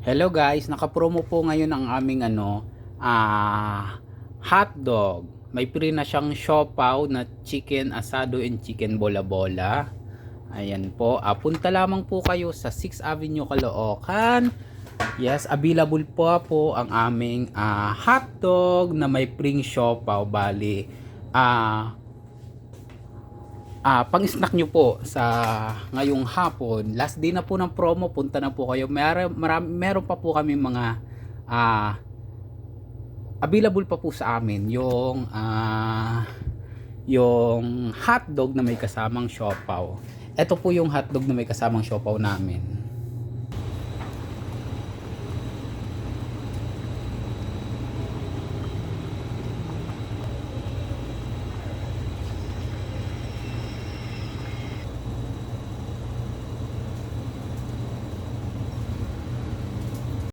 Hello guys, naka-promo po ngayon ang aming hotdog. May free na siyang siopaw na chicken asado and chicken bola-bola. Ayan po, punta lamang po kayo sa 6th Avenue, Caloocan. Yes, available po ang aming hotdog na may free siopaw. Bali, pang-snack nyo po sa ngayong hapon. Last day na po ng promo, punta na po kayo. Meron pa po kami mga available pa po sa amin yung hotdog na may kasamang siopaw. Ito po yung hotdog na may kasamang siopaw namin.